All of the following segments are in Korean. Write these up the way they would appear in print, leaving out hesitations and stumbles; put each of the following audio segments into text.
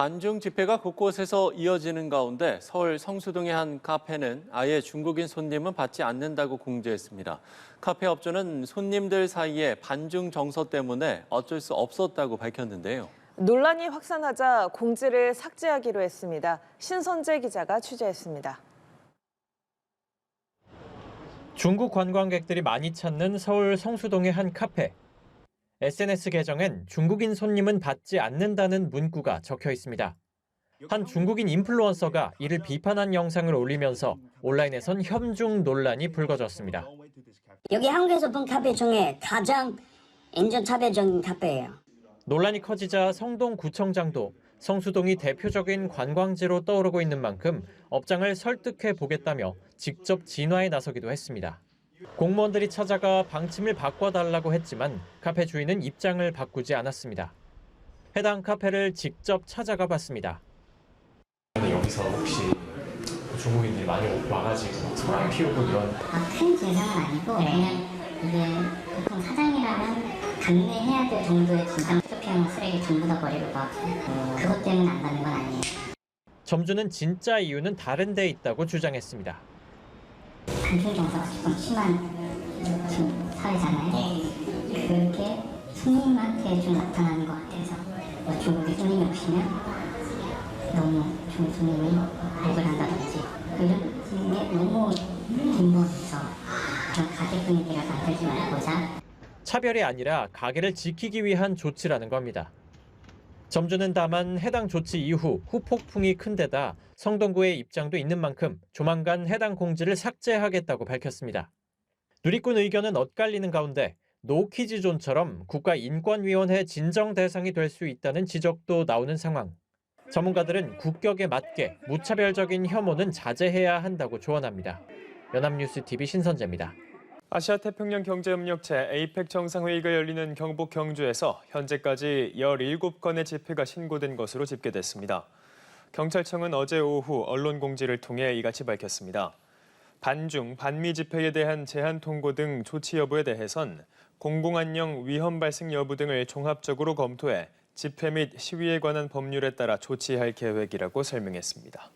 반중 집회가 곳곳에서 이어지는 가운데 서울 성수동의 한 카페는 아예 중국인 손님은 받지 않는다고 공지했습니다. 카페 업주는 손님들 사이에 반중 정서 때문에 어쩔 수 없었다고 밝혔는데요. 논란이 확산하자 공지를 삭제하기로 했습니다. 신선재 기자가 취재했습니다. 중국 관광객들이 많이 찾는 서울 성수동의 한 카페. SNS 계정엔 중국인 손님은 받지 않는다는 문구가 적혀 있습니다. 한 중국인 인플루언서가 이를 비판한 영상을 올리면서 온라인에선 혐중 논란이 불거졌습니다. 여기 한국에서 본 카페 중에 가장 인종차별적인 카페예요. 논란이 커지자 성동구청장도 성수동이 대표적인 관광지로 떠오르고 있는 만큼 업장을 설득해 보겠다며 직접 진화에 나서기도 했습니다. 공무원들이 찾아가 방침을 바꿔달라고 했지만 카페 주인은 입장을 바꾸지 않았습니다. 해당 카페를 직접 찾아가 봤습니다. 여기서 혹시 중국인들이 많이 와가지고 소란 피우고 이런... 큰 진상은 아니고 그냥 이게 보통 사장이라면 감내해야 될 정도의 진상 투표용 쓰레기 전부 다 버리고 막 그것 때문에 안 받는 건 아니에요. 점주는 진짜 이유는 다른 데 있다고 주장했습니다. 반중 정서가 조금 심한 지금 사회잖아요. 그게 손님한테 좀 나타나는 것 같아서 중국에 손님이 오시면 너무 중국 손님이 욕을 한다든지 이런 게 너무 빈번해서 그런 가게 분위기를 만들지 말고자. 차별이 아니라 가게를 지키기 위한 조치라는 겁니다. 점주는 다만 해당 조치 이후 후폭풍이 큰 데다 성동구의 입장도 있는 만큼 조만간 해당 공지를 삭제하겠다고 밝혔습니다. 누리꾼 의견은 엇갈리는 가운데 노키즈존처럼 국가인권위원회 진정 대상이 될 수 있다는 지적도 나오는 상황. 전문가들은 국격에 맞게 무차별적인 혐오는 자제해야 한다고 조언합니다. 연합뉴스 TV 신선재입니다. 아시아태평양 경제협력체 APEC 정상회의가 열리는 경북 경주에서 현재까지 17건의 집회가 신고된 것으로 집계됐습니다. 경찰청은 어제 오후 언론 공지를 통해 이같이 밝혔습니다. 반중, 반미 집회에 대한 제한 통고 등 조치 여부에 대해선 공공안녕 위험 발생 여부 등을 종합적으로 검토해 집회 및 시위에 관한 법률에 따라 조치할 계획이라고 설명했습니다.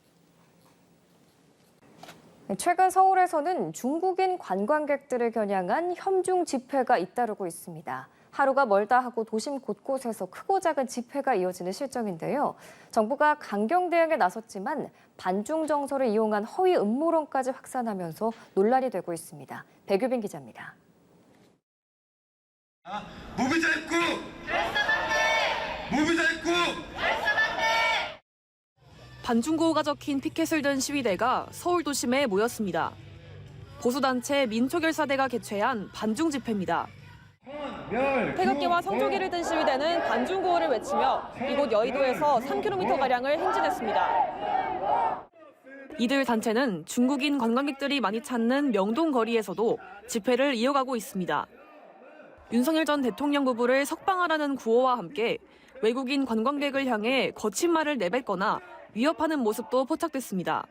최근 서울에서는 중국인 관광객들을 겨냥한 혐중 집회가 잇따르고 있습니다. 하루가 멀다 하고 도심 곳곳에서 크고 작은 집회가 이어지는 실정인데요. 정부가 강경 대응에 나섰지만 반중 정서를 이용한 허위 음모론까지 확산하면서 논란이 되고 있습니다. 백유빈 기자입니다. 무비자 입국! 무비자 입국! 반중구호가 적힌 피켓을 든 시위대가 서울 도심에 모였습니다. 보수단체 민초결사대가 개최한 반중 집회입니다. 태극기와 성조기를 든 시위대는 반중구호를 외치며 이곳 여의도에서 3km가량을 행진했습니다. 이들 단체는 중국인 관광객들이 많이 찾는 명동 거리에서도 집회를 이어가고 있습니다. 윤석열 전 대통령 부부를 석방하라는 구호와 함께 외국인 관광객을 향해 거친 말을 내뱉거나 위협하는 모습도 포착됐습니다.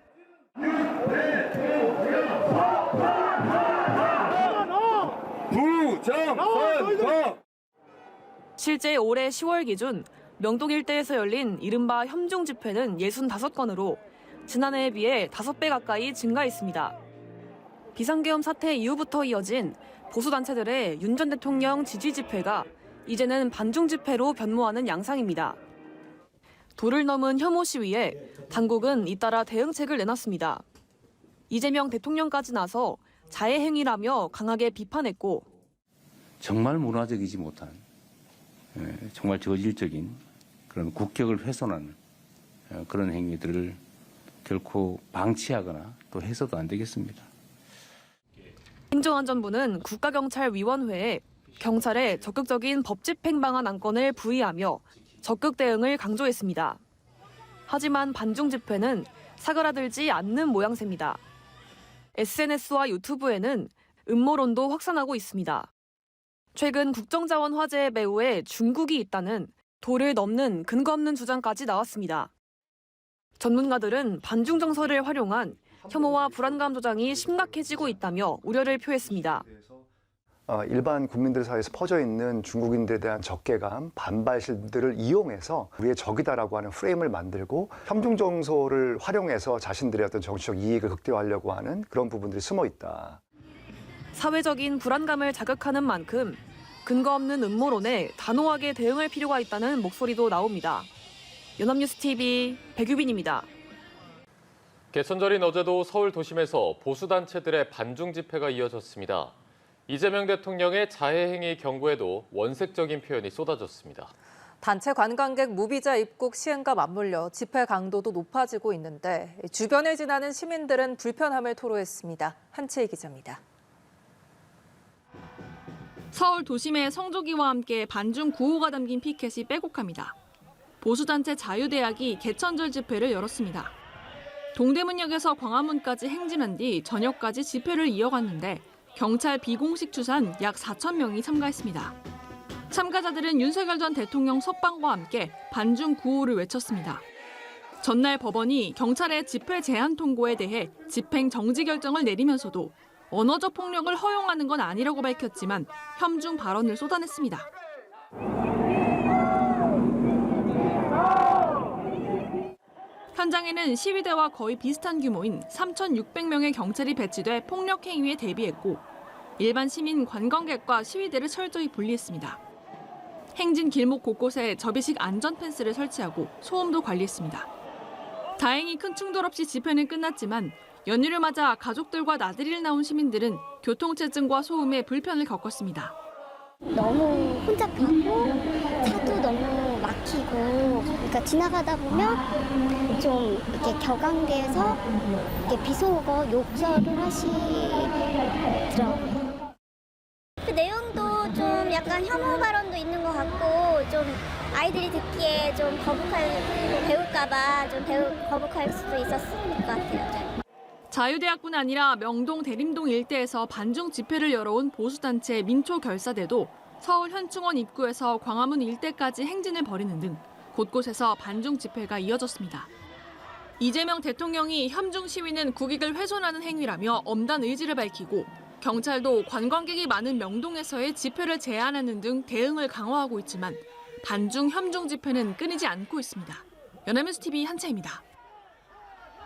실제 올해 10월 기준 명동 일대에서 열린 이른바 혐중 집회는 65건으로 지난해에 비해 5배 가까이 증가했습니다. 비상계엄 사태 이후부터 이어진 보수단체들의 윤 전 대통령 지지 집회가 이제는 반중 집회로 변모하는 양상입니다. 도를 넘은 혐오 시위에 당국은 잇따라 대응책을 내놨습니다. 이재명 대통령까지 나서 자해 행위라며 강하게 비판했고 정말 문화적이지 못한 정말 저질적인 그런 국격을 훼손하는 그런 행위들을 결코 방치하거나 또 해서도 안 되겠습니다. 행정안전부는 국가경찰위원회에 경찰에 적극적인 법 집행 방안 안건을 부의하며 적극 대응을 강조했습니다. 하지만 반중 집회는 사그라들지 않는 모양새입니다. SNS와 유튜브에는 음모론도 확산하고 있습니다. 최근 국정자원 화재의 배후에 중국이 있다는 도를 넘는 근거 없는 주장까지 나왔습니다. 전문가들은 반중 정서를 활용한 혐오와 불안감 조장이 심각해지고 있다며 우려를 표했습니다. 일반 국민들 사이에서 퍼져 있는 중국인들에 대한 적개감, 반발심들을 이용해서 우리의 적이다라고 하는 프레임을 만들고 현중 정서를 활용해서 자신들의 어떤 정치적 이익을 극대화하려고 하는 그런 부분들이 숨어 있다. 사회적인 불안감을 자극하는 만큼 근거 없는 음모론에 단호하게 대응할 필요가 있다는 목소리도 나옵니다. 연합뉴스 TV 백유빈입니다. 개천절인 어제도 서울 도심에서 보수단체들의 반중 집회가 이어졌습니다. 이재명 대통령의 자해행위 경고에도 원색적인 표현이 쏟아졌습니다. 단체 관광객 무비자 입국 시행과 맞물려 집회 강도도 높아지고 있는데 주변을 지나는 시민들은 불편함을 토로했습니다. 한채희 기자입니다. 서울 도심의 성조기와 함께 반중 구호가 담긴 피켓이 빼곡합니다. 보수단체 자유대학이 개천절 집회를 열었습니다. 동대문역에서 광화문까지 행진한 뒤 저녁까지 집회를 이어갔는데 경찰 비공식 추산 약 4천 명이 참가했습니다. 참가자들은 윤석열 전 대통령 석방과 함께 반중 구호를 외쳤습니다. 전날 법원이 경찰의 집회 제한 통고에 대해 집행 정지 결정을 내리면서도 언어적 폭력을 허용하는 건 아니라고 밝혔지만 혐중 발언을 쏟아냈습니다. 현장에는 시위대와 거의 비슷한 규모인 3,600명의 경찰이 배치돼 폭력 행위에 대비했고 일반 시민 관광객과 시위대를 철저히 분리했습니다. 행진 길목 곳곳에 접이식 안전 펜스를 설치하고 소음도 관리했습니다. 다행히 큰 충돌 없이 집회는 끝났지만 연휴를 맞아 가족들과 나들이를 나온 시민들은 교통체증과 소음에 불편을 겪었습니다. 너무 혼잡하고 차도 너무 막히고 그러니까 지나가다 보면 좀 이렇게 격앙돼서 이렇게 비속어 욕설을 하시더라고요. 그 내용도 좀 약간 혐오 발언도 있는 것 같고 좀 아이들이 듣기에 좀 배울까봐 좀 거북할 수도 있었을 것 같아요. 자유대학뿐 아니라 명동 대림동 일대에서 반중 집회를 열어온 보수단체 민초결사대도 서울 현충원 입구에서 광화문 일대까지 행진을 벌이는 등 곳곳에서 반중 집회가 이어졌습니다. 이재명 대통령이 혐중 시위는 국익을 훼손하는 행위라며 엄단 의지를 밝히고 경찰도 관광객이 많은 명동에서의 집회를 제한하는 등 대응을 강화하고 있지만 반중 혐중 집회는 끊이지 않고 있습니다. 연합뉴스 TV 한채입니다.